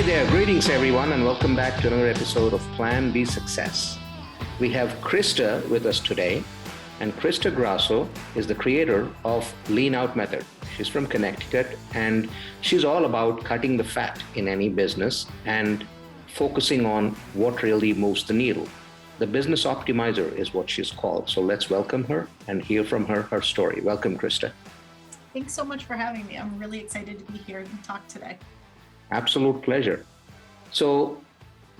there, greetings everyone, and welcome back to another episode of Plan B Success. We have Crista with us today, and Crista Grasso is the creator of Lean Out Method. She's from Connecticut, and she's all about cutting the fat in any business and focusing on what really moves the needle. The business optimizer is what she's called. So let's welcome her and hear from her story. Welcome, Crista. Thanks so much for having me. I'm really excited to be here and talk today. Absolute pleasure. So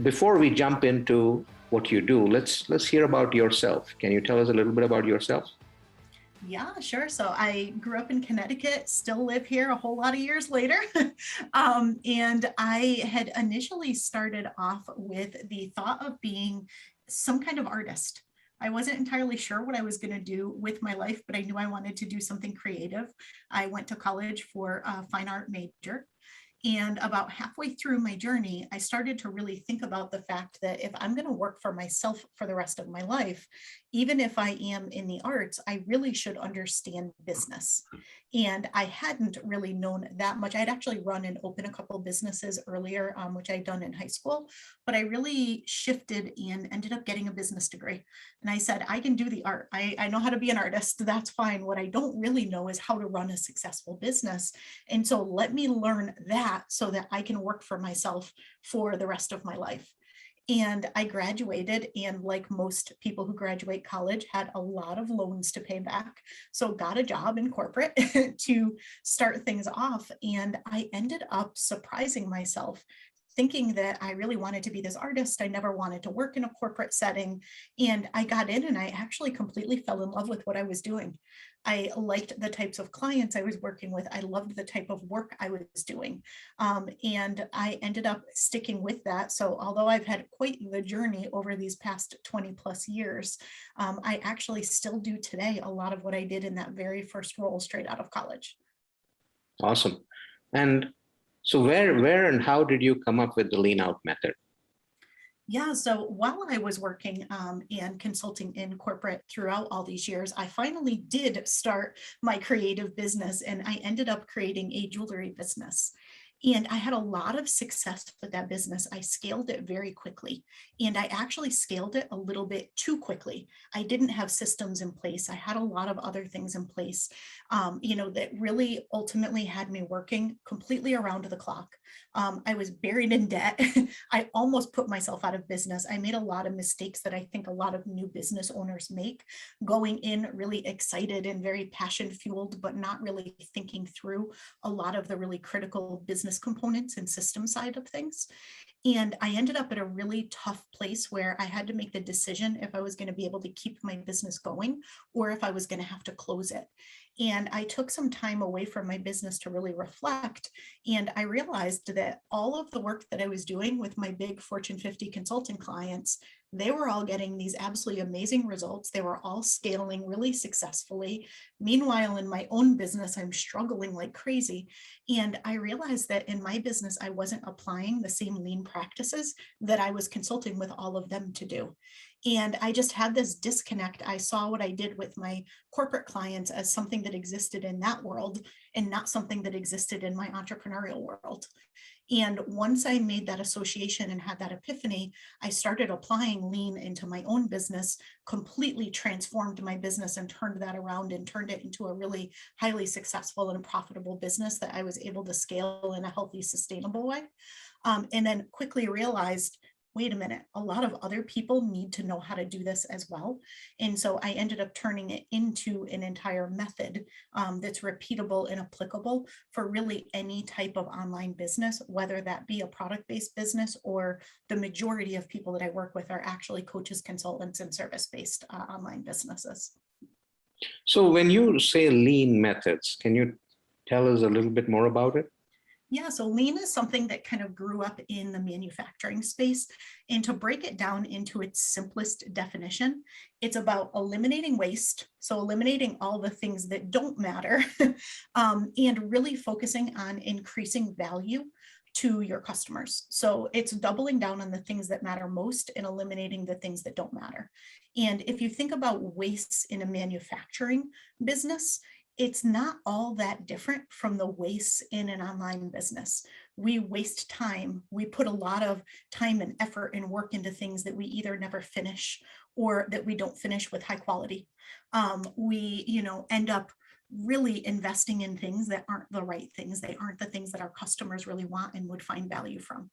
before we jump into what you do, let's hear about yourself. Can you tell us a little bit about yourself? Yeah, sure. So I grew up in Connecticut, still live here a whole lot of years later. And I had initially started off with the thought of being some kind of artist. I wasn't entirely sure what I was going to do with my life, but I knew I wanted to do something creative. I went to college for a fine art major. And about halfway through my journey, I started to really think about the fact that if I'm going to work for myself for the rest of my life, even if I am in the arts, I really should understand business. And I hadn't really known that much. I'd actually run and open a couple of businesses earlier, which I'd done in high school, but I really shifted and ended up getting a business degree. And I said, I can do the art. I know how to be an artist. That's fine. What I don't really know is how to run a successful business. And so let me learn that so that I can work for myself for the rest of my life. And I graduated, and like most people who graduate college, had a lot of loans to pay back. So got a job in corporate to start things off. And I ended up surprising myself, thinking that I really wanted to be this artist. I never wanted to work in a corporate setting. And I got in and I actually completely fell in love with what I was doing. I liked the types of clients I was working with. I loved the type of work I was doing. And I ended up sticking with that. So although I've had quite the journey over these past 20 plus years, I actually still do today a lot of what I did in that very first role straight out of college. Awesome. And so where and how did you come up with the Lean Out method? Yeah, so while I was working and consulting in corporate throughout all these years, I finally did start my creative business, and I ended up creating a jewelry business. And I had a lot of success with that business. I scaled it very quickly, and I actually scaled it a little bit too quickly. I didn't have systems in place. I had a lot of other things in place, that really ultimately had me working completely around the clock. I was buried in debt. I almost put myself out of business. I made a lot of mistakes that I think a lot of new business owners make, going in really excited and very passion fueled, but not really thinking through a lot of the really critical business components and system side of things. And I ended up at a really tough place where I had to make the decision if I was going to be able to keep my business going or if I was going to have to close it. And I took some time away from my business to really reflect. And I realized that all of the work that I was doing with my big Fortune 50 consulting clients, they were all getting these absolutely amazing results. They were all scaling really successfully. Meanwhile, in my own business, I'm struggling like crazy. And I realized that in my business, I wasn't applying the same lean practices that I was consulting with all of them to do. And I just had this disconnect. I saw what I did with my corporate clients as something that existed in that world and not something that existed in my entrepreneurial world. And once I made that association and had that epiphany, I started applying lean into my own business, completely transformed my business and turned that around and turned it into a really highly successful and profitable business that I was able to scale in a healthy, sustainable way. And then quickly realized, wait a minute, a lot of other people need to know how to do this as well. And so I ended up turning it into an entire method that's repeatable and applicable for really any type of online business, whether that be a product-based business or the majority of people that I work with are actually coaches, consultants, and service-based online businesses. So when you say lean methods, can you tell us a little bit more about it? Yeah, so lean is something that kind of grew up in the manufacturing space. And to break it down into its simplest definition, it's about eliminating waste. So eliminating all the things that don't matter and really focusing on increasing value to your customers. So it's doubling down on the things that matter most and eliminating the things that don't matter. And if you think about waste in a manufacturing business, it's not all that different from the wastes in an online business. We waste time. We put a lot of time and effort and work into things that we either never finish or that we don't finish with high quality. We, end up really investing in things that aren't the right things. They aren't the things that our customers really want and would find value from.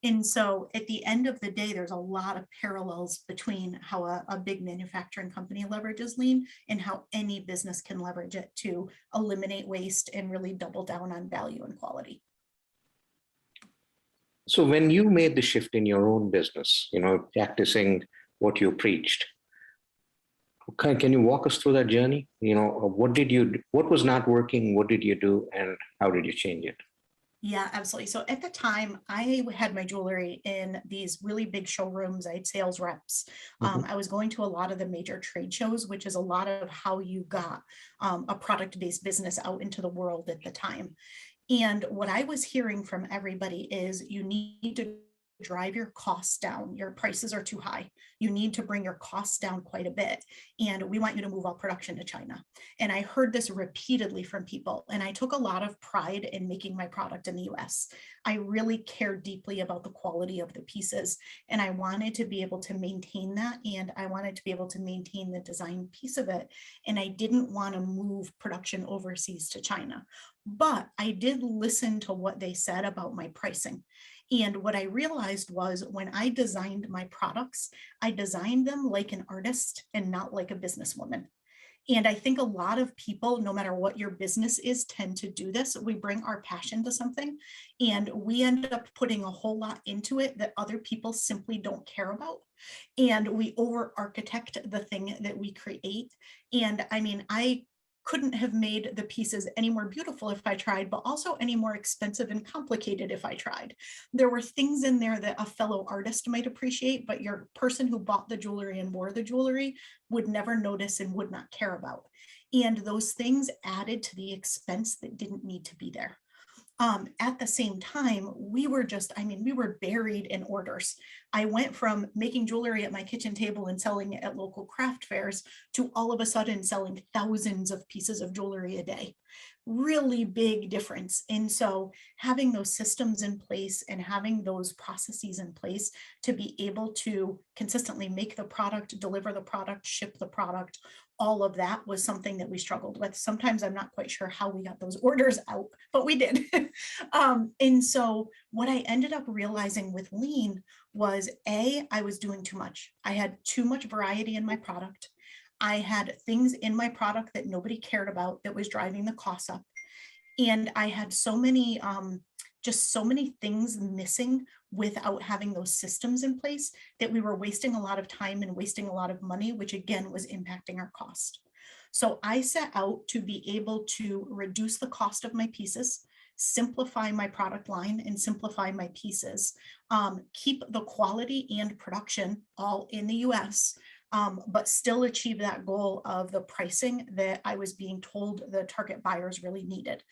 And so at the end of the day, there's a lot of parallels between how a big manufacturing company leverages lean and how any business can leverage it to eliminate waste and really double down on value and quality. So when you made the shift in your own business, practicing what you preached, can you walk us through that journey? What was not working? What did you do? And how did you change it? Yeah, absolutely. So at the time, I had my jewelry in these really big showrooms. I had sales reps. I was going to a lot of the major trade shows, which is a lot of how you got a product-based business out into the world at the time. And what I was hearing from everybody is you need to drive your costs down. Your prices are too high. You need to bring your costs down quite a bit. And we want you to move all production to China. And I heard this repeatedly from people. And I took a lot of pride in making my product in the US. I really cared deeply about the quality of the pieces. And I wanted to be able to maintain that. And I wanted to be able to maintain the design piece of it. And I didn't want to move production overseas to China. But I did listen to what they said about my pricing. And what I realized was when I designed my products, I designed them like an artist and not like a businesswoman. And I think a lot of people, no matter what your business is, tend to do this. We bring our passion to something and we end up putting a whole lot into it that other people simply don't care about. And we over-architect the thing that we create. And I mean, I couldn't have made the pieces any more beautiful if I tried, but also any more expensive and complicated if I tried. There were things in there that a fellow artist might appreciate, but your person who bought the jewelry and wore the jewelry would never notice and would not care about. And those things added to the expense that didn't need to be there. At the same time, we were buried in orders. I went from making jewelry at my kitchen table and selling it at local craft fairs to all of a sudden selling thousands of pieces of jewelry a day. Really big difference. And so having those systems in place and having those processes in place to be able to consistently make the product, deliver the product, ship the product, all of that was something that we struggled with. Sometimes I'm not quite sure how we got those orders out, but we did. And so what I ended up realizing with lean was I was doing too much. I had too much variety in my product. I had things in my product that nobody cared about that was driving the costs up. And I had so many things missing without having those systems in place that we were wasting a lot of time and wasting a lot of money, which again was impacting our cost. So I set out to be able to reduce the cost of my pieces, simplify my product line and simplify my pieces, keep the quality and production all in the US, but still achieve that goal of the pricing that I was being told the target buyers really needed.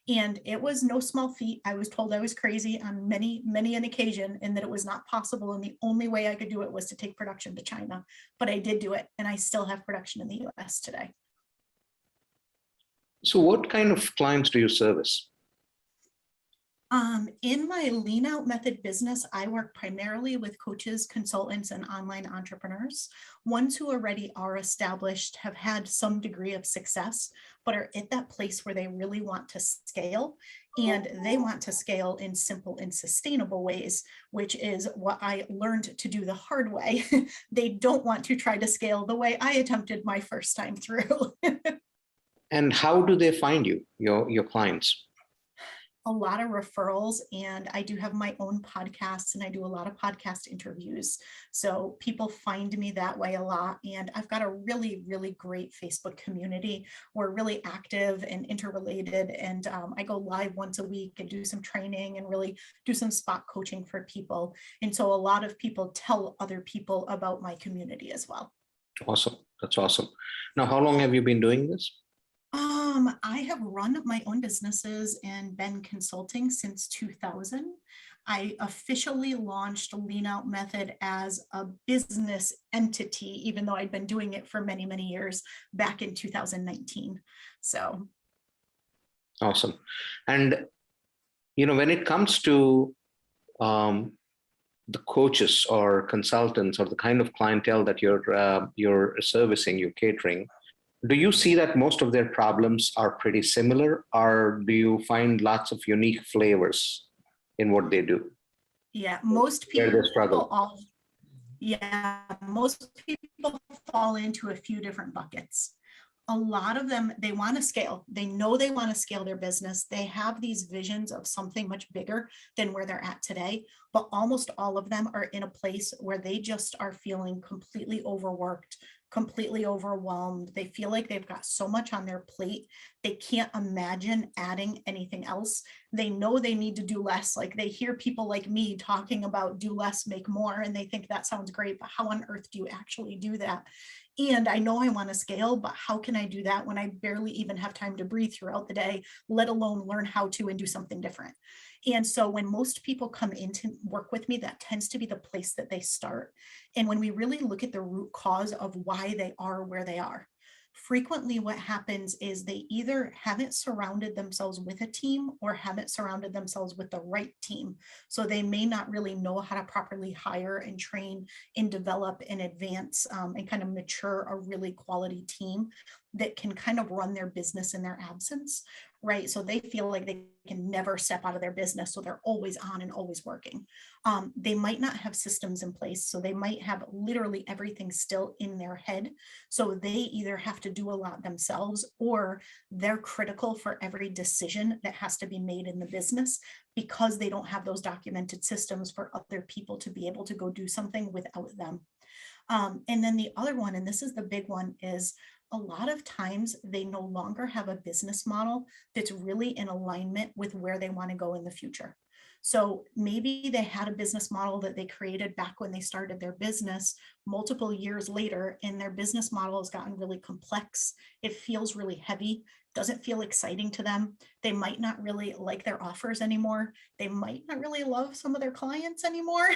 And it was no small feat. I was told I was crazy on many an occasion and that it was not possible. And the only way I could do it was to take production to China. But I did do it. And I still have production in the US today. So what kind of clients do you service? In my lean out method business, I work primarily with coaches, consultants, and online entrepreneurs, ones who already are established, have had some degree of success, but are at that place where they really want to scale. And they want to scale in simple and sustainable ways, which is what I learned to do the hard way. They don't want to try to scale the way I attempted my first time through. And how do they find you, your clients? A lot of referrals, and I do have my own podcasts and I do a lot of podcast interviews. So people find me that way a lot. And I've got a really, really great Facebook community. We're really active and interrelated. And I go live once a week and do some training and really do some spot coaching for people. And so a lot of people tell other people about my community as well. Awesome. That's awesome. Now, how long have you been doing this? I have run my own businesses and been consulting since 2000. I officially launched Lean Out Method as a business entity, even though I'd been doing it for many, many years back in 2019. So. Awesome. And, when it comes to the coaches or consultants or the kind of clientele that you're servicing, you're catering, do you see that most of their problems are pretty similar, or do you find lots of unique flavors in what they do? Yeah, most Where people they struggle? most people fall into a few different buckets. A lot of them, they want to scale. They know they want to scale their business. They have these visions of something much bigger than where they're at today. But almost all of them are in a place where they just are feeling completely overworked, completely overwhelmed. They feel like they've got so much on their plate. They can't imagine adding anything else. They know they need to do less. Like, they hear people like me talking about do less, make more, and they think that sounds great, but how on earth do you actually do that? And I know I want to scale, but how can I do that when I barely even have time to breathe throughout the day, let alone learn how to and do something different? And so when most people come in to work with me, that tends to be the place that they start. And when we really look at the root cause of why they are where they are, frequently what happens is they either haven't surrounded themselves with a team or haven't surrounded themselves with the right team. So they may not really know how to properly hire and train and develop and advance and kind of mature a really quality team that can kind of run their business in their absence, right? So they feel like they can never step out of their business. So they're always on and always working. They might not have systems in place. So they might have literally everything still in their head. So they either have to do a lot themselves, or they're critical for every decision that has to be made in the business because they don't have those documented systems for other people to be able to go do something without them. And then the other one, and this is the big one, is a lot of times they no longer have a business model that's really in alignment with where they want to go in the future. So maybe they had a business model that they created back when they started their business multiple years later, and their business model has gotten really complex. It feels really heavy, doesn't feel exciting to them. They might not really like their offers anymore. They might not really love some of their clients anymore.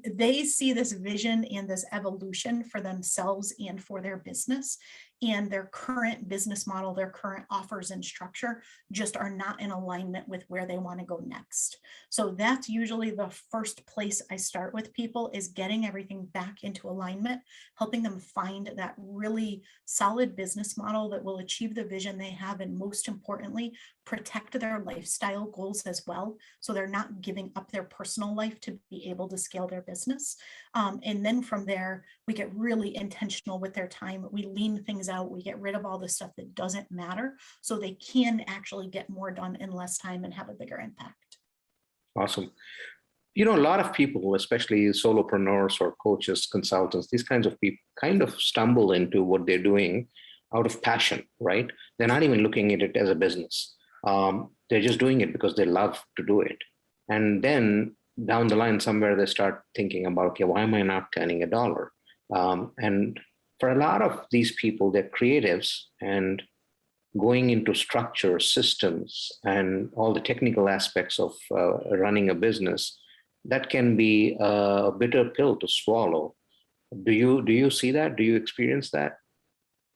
They see this vision and this evolution for themselves and for their business, and their current business model, their current offers and structure just are not in alignment with where they want to go next. So that's usually the first place I start with people, is getting everything back into alignment, helping them find that really solid business model that will achieve the vision they have, and most importantly, protect their lifestyle goals as well, so they're not giving up their personal life to be able to scale their business. And then from there, we get really intentional with their time. We lean things out. We get rid of all the stuff that doesn't matter, so they can actually get more done in less time and have a bigger impact. Awesome. A lot of people, especially solopreneurs or coaches, consultants, these kinds of people kind of stumble into what they're doing out of passion, right? They're not even looking at it as a business. They're just doing it because they love to do it. And then down the line, somewhere they start thinking about, okay, why am I not earning $1? And for a lot of these people, they're creatives, and going into structure, systems, and all the technical aspects of running a business, that can be a bitter pill to swallow. Do you see that? Do you experience that?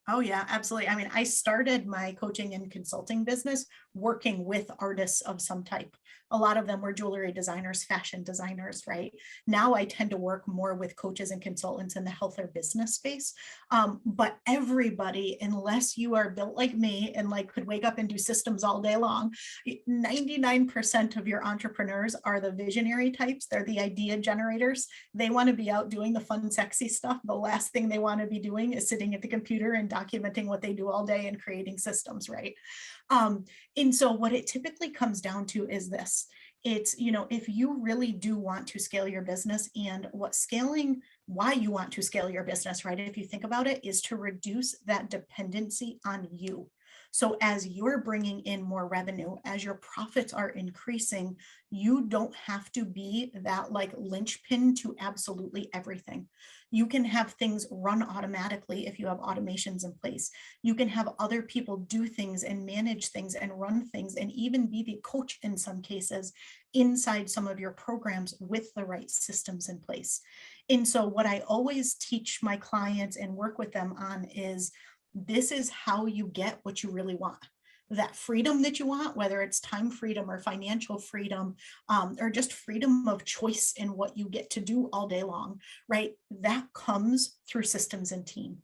Oh yeah, absolutely. I mean, I started my coaching and consulting business working with artists of some type. A lot of them were jewelry designers, fashion designers, right? Now I tend to work more with coaches and consultants in the health or business space. But everybody, unless you are built like me and like could wake up and do systems all day long, 99% of your entrepreneurs are the visionary types. They're the idea generators. They want to be out doing the fun, sexy stuff. The last thing they want to be doing is sitting at the computer and documenting what they do all day and creating systems, right? And so what it typically comes down to is this. It's, if you really do want to scale your business, and why you want to scale your business, right? If you think about it, is to reduce that dependency on you. So as you're bringing in more revenue, as your profits are increasing, you don't have to be that like linchpin to absolutely everything. You can have things run automatically if you have automations in place. You can have other people do things and manage things and run things and even be the coach in some cases inside some of your programs with the right systems in place. And so what I always teach my clients and work with them on is this is how you get what you really want. That freedom that you want, whether it's time freedom or financial freedom, or just freedom of choice in what you get to do all day long, right? That comes through systems and team.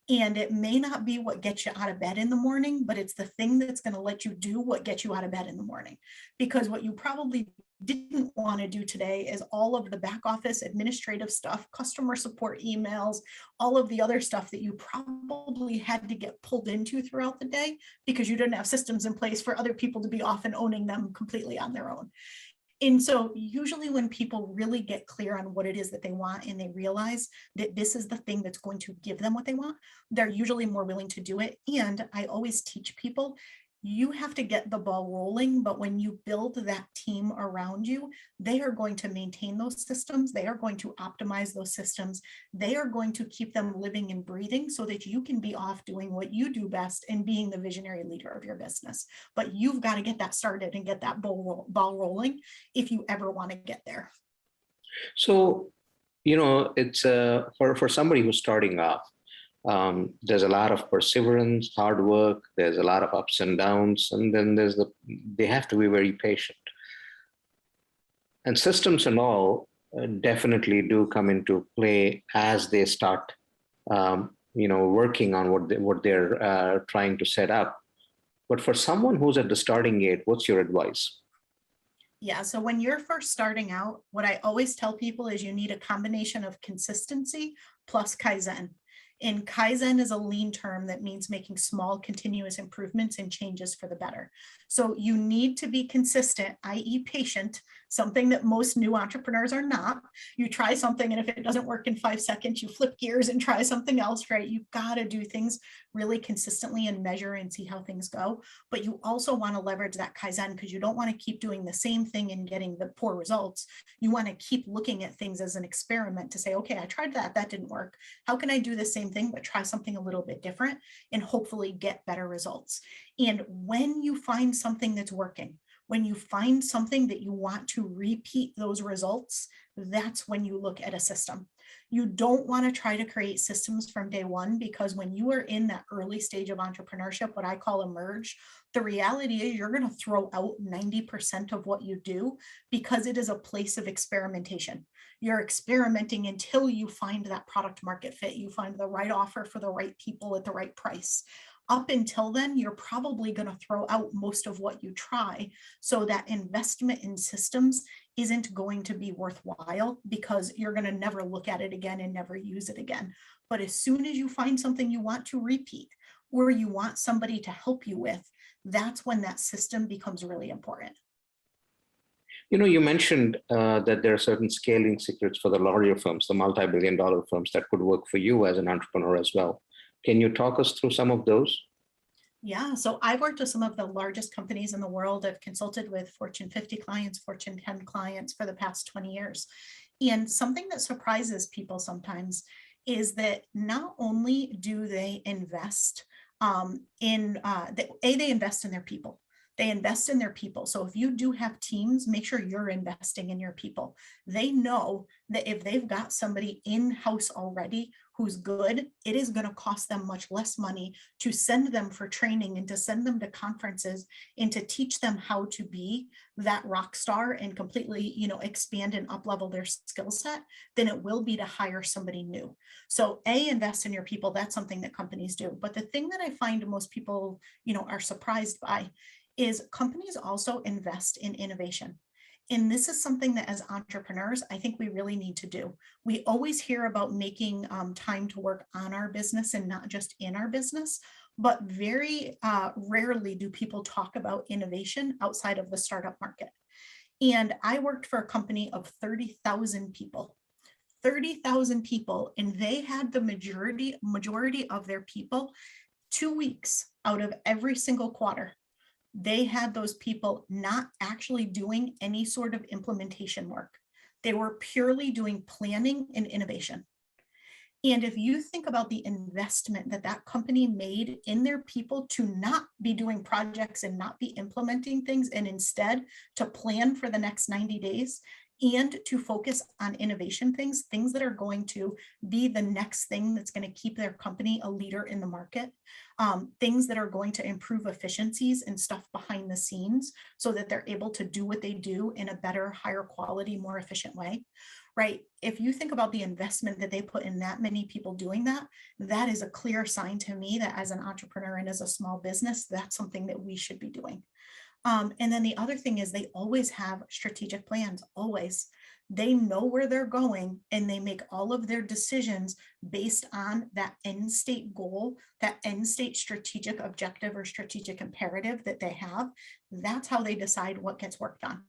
And it may not be what gets you out of bed in the morning, but it's the thing that's going to let you do what gets you out of bed in the morning. Because what you probably didn't want to do today is all of the back office administrative stuff, customer support emails, all of the other stuff that you probably had to get pulled into throughout the day because you didn't have systems in place for other people to be off and owning them completely on their own. And so usually when people really get clear on what it is that they want and they realize that this is the thing that's going to give them what they want, they're usually more willing to do it. And I always teach people, you have to get the ball rolling, but when you build that team around you, they are going to maintain those systems. They are going to optimize those systems. They are going to keep them living and breathing so that you can be off doing what you do best and being the visionary leader of your business. But you've got to get that started and get that ball rolling if you ever want to get there. So, it's for somebody who's starting off, there's a lot of perseverance, hard work, there's a lot of ups and downs, and then they have to be very patient. And systems and all definitely do come into play as they start, working on what they're trying to set up. But for someone who's at the starting gate, what's your advice? Yeah, so when you're first starting out, what I always tell people is you need a combination of consistency plus Kaizen. And Kaizen is a lean term that means making small continuous improvements and changes for the better. So you need to be consistent, i.e. patient, something that most new entrepreneurs are not. You try something and if it doesn't work in 5 seconds, you flip gears and try something else, right? You've got to do things really consistently and measure and see how things go. But you also want to leverage that Kaizen because you don't want to keep doing the same thing and getting the poor results. You want to keep looking at things as an experiment to say, okay, I tried that didn't work. How can I do the same thing, but try something a little bit different and hopefully get better results? And when you find something that's working, when you find something that you want to repeat those results, that's when you look at a system. You don't want to try to create systems from day one because when you are in that early stage of entrepreneurship, what I call emerge, the reality is you're going to throw out 90% of what you do because it is a place of experimentation. You're experimenting until you find that product market fit. You find the right offer for the right people at the right price. Up until then, you're probably going to throw out most of what you try. So that investment in systems isn't going to be worthwhile because you're going to never look at it again and never use it again. But as soon as you find something you want to repeat or you want somebody to help you with, that's when that system becomes really important. You mentioned that there are certain scaling secrets for the larger firms, the multi-billion-dollar firms that could work for you as an entrepreneur as well. Can you talk us through some of those? Yeah, so I've worked with some of the largest companies in the world. I've consulted with Fortune 50 clients, Fortune 10 clients for the past 20 years. And something that surprises people sometimes is that not only do they invest they invest in their people. They invest in their people. So if you do have teams, make sure you're investing in your people. They know that if they've got somebody in-house already who's good, it is going to cost them much less money to send them for training and to send them to conferences and to teach them how to be that rock star and completely, expand and up level their skill set than it will be to hire somebody new. So invest in your people. That's something that companies do. But the thing that I find most people, are surprised by is companies also invest in innovation. And this is something that as entrepreneurs, I think we really need to do. We always hear about making time to work on our business and not just in our business, but very rarely do people talk about innovation outside of the startup market. And I worked for a company of 30,000 people. 30,000 people, and they had the majority of their people 2 weeks out of every single quarter, they had those people not actually doing any sort of implementation work. They were purely doing planning and innovation. And if you think about the investment that that company made in their people to not be doing projects and not be implementing things, and instead to plan for the next 90 days and to focus on innovation things, things that are going to be the next thing that's going to keep their company a leader in the market, things that are going to improve efficiencies and stuff behind the scenes so that they're able to do what they do in a better, higher quality, more efficient way. Right? If you think about the investment that they put in that many people doing that, that is a clear sign to me that as an entrepreneur and as a small business, that's something that we should be doing. And then the other thing is they always have strategic plans, always. They know where they're going and they make all of their decisions based on that end state goal, that end state strategic objective or strategic imperative that they have. That's how they decide what gets worked on.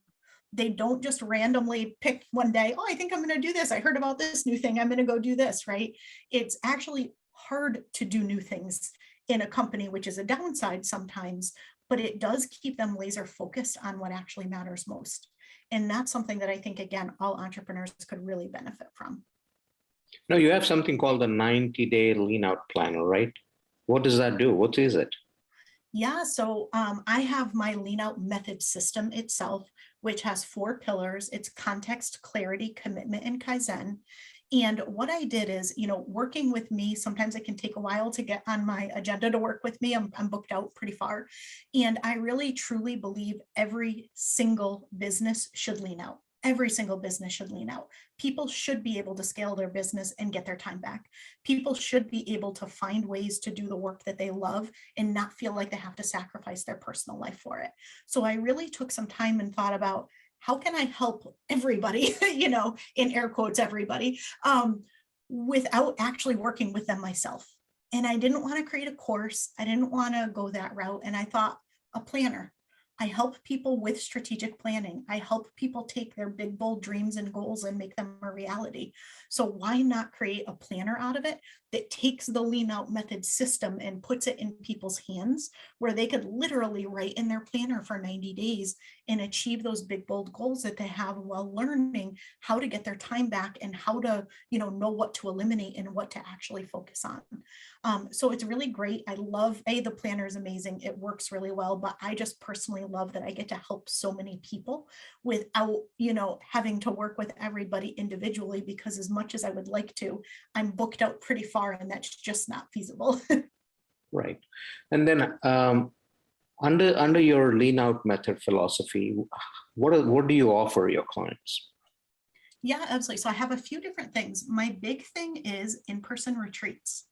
They don't just randomly pick one day, oh, I think I'm going to do this. I heard about this new thing. I'm going to go do this, right? It's actually hard to do new things in a company, which is a downside sometimes, but it does keep them laser focused on what actually matters most. And that's something that I think, again, all entrepreneurs could really benefit from. Now, you have something called the 90-day lean out planner, right? What does that do? What is it? Yeah, so I have my lean out method system itself, which has 4 pillars. It's context, clarity, commitment, and Kaizen. And what I did is, working with me, sometimes it can take a while to get on my agenda to work with me. I'm booked out pretty far. And I really, truly believe every single business should lean out. Every single business should lean out. People should be able to scale their business and get their time back. People should be able to find ways to do the work that they love and not feel like they have to sacrifice their personal life for it. So I really took some time and thought about, how can I help everybody, in air quotes, everybody, without actually working with them myself. And I didn't want to create a course. I didn't want to go that route. And I thought, a planner. I help people with strategic planning. I help people take their big, bold dreams and goals and make them a reality. So why not create a planner out of it that takes the lean out method system and puts it in people's hands where they could literally write in their planner for 90 days and achieve those big, bold goals that they have while learning how to get their time back and how to, know what to eliminate and what to actually focus on. So it's really great. I love, the planner is amazing. It works really well, but I just personally love that I get to help so many people without, having to work with everybody individually, because as much as I would like to, I'm booked out pretty far and that's just not feasible. Right. And then under your lean out method philosophy, what do you offer your clients? Yeah, absolutely. So I have a few different things. My big thing is in-person retreats.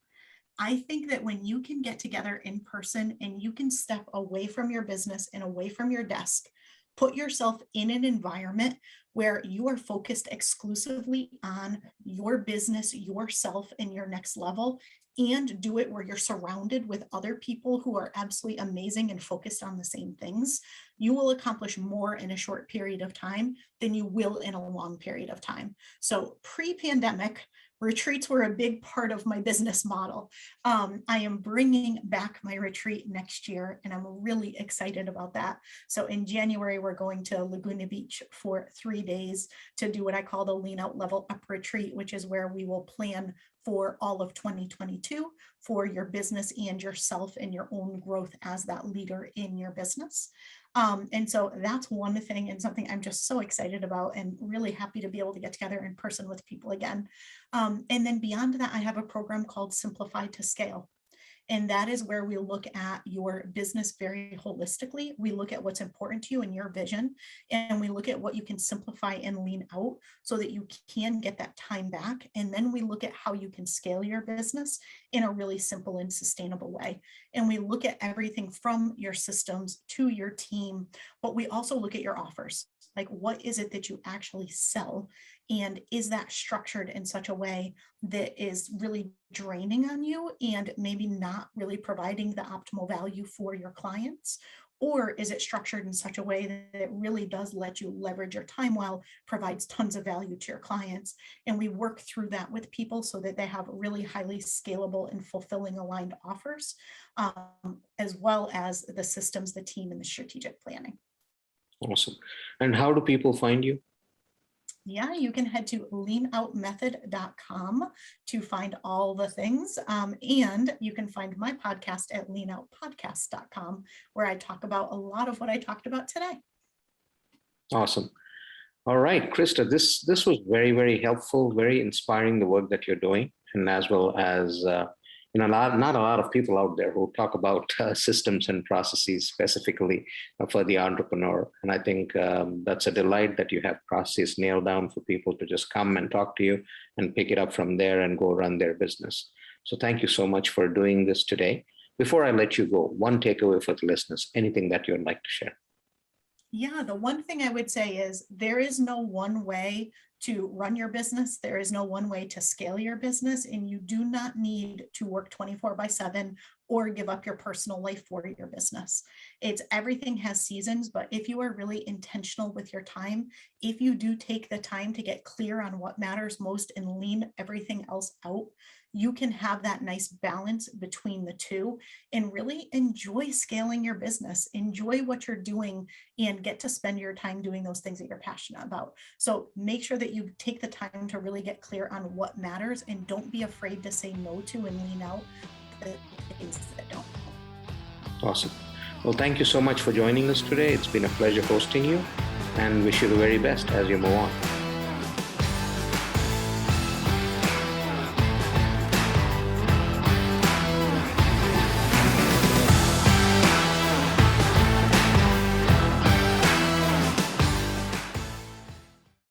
I think that when you can get together in person and you can step away from your business and away from your desk, put yourself in an environment where you are focused exclusively on your business, yourself, and your next level, and do it where you're surrounded with other people who are absolutely amazing and focused on the same things, you will accomplish more in a short period of time than you will in a long period of time. So pre-pandemic, retreats were a big part of my business model. I am bringing back my retreat next year, and I'm really excited about that. So in January, we're going to Laguna Beach for 3 days to do what I call the Lean Out Level Up retreat, which is where we will plan for all of 2022 for your business and yourself and your own growth as that leader in your business. And so that's one thing and something I'm just so excited about and really happy to be able to get together in person with people again. And then beyond that, I have a program called Simplify to Scale. And that is where we look at your business very holistically. We look at what's important to you and your vision, and we look at what you can simplify and lean out so that you can get that time back. And then we look at how you can scale your business in a really simple and sustainable way. And we look at everything from your systems to your team, but we also look at your offers. Like, what is it that you actually sell? And is that structured in such a way that is really draining on you and maybe not really providing the optimal value for your clients? Or is it structured in such a way that it really does let you leverage your time well, provides tons of value to your clients? And we work through that with people so that they have really highly scalable and fulfilling aligned offers, as well as the systems, the team, and the strategic planning. Awesome. And how do people find you? Yeah, you can head to leanoutmethod.com to find all the things. And you can find my podcast at leanoutpodcast.com, where I talk about a lot of what I talked about today. Awesome. All right, Crista, this was very, very helpful, very inspiring, the work that you're doing, and as well as not a lot of people out there who talk about systems and processes specifically for the entrepreneur. And I think that's a delight that you have processes nailed down for people to just come and talk to you and pick it up from there and go run their business. So thank you so much for doing this today. Before I let you go, one takeaway for the listeners, anything that you'd like to share? Yeah, the one thing I would say is there is no one way to run your business. There is no one way to scale your business, and you do not need to work 24/7 or give up your personal life for your business. It's everything has seasons, but if you are really intentional with your time, if you do take the time to get clear on what matters most and lean everything else out, you can have that nice balance between the two and really enjoy scaling your business, enjoy what you're doing, and get to spend your time doing those things that you're passionate about. So make sure that you take the time to really get clear on what matters, and don't be afraid to say no to and lean out the things that don't. Awesome. Well, thank you so much for joining us today. It's been a pleasure hosting you, and wish you the very best as you move on.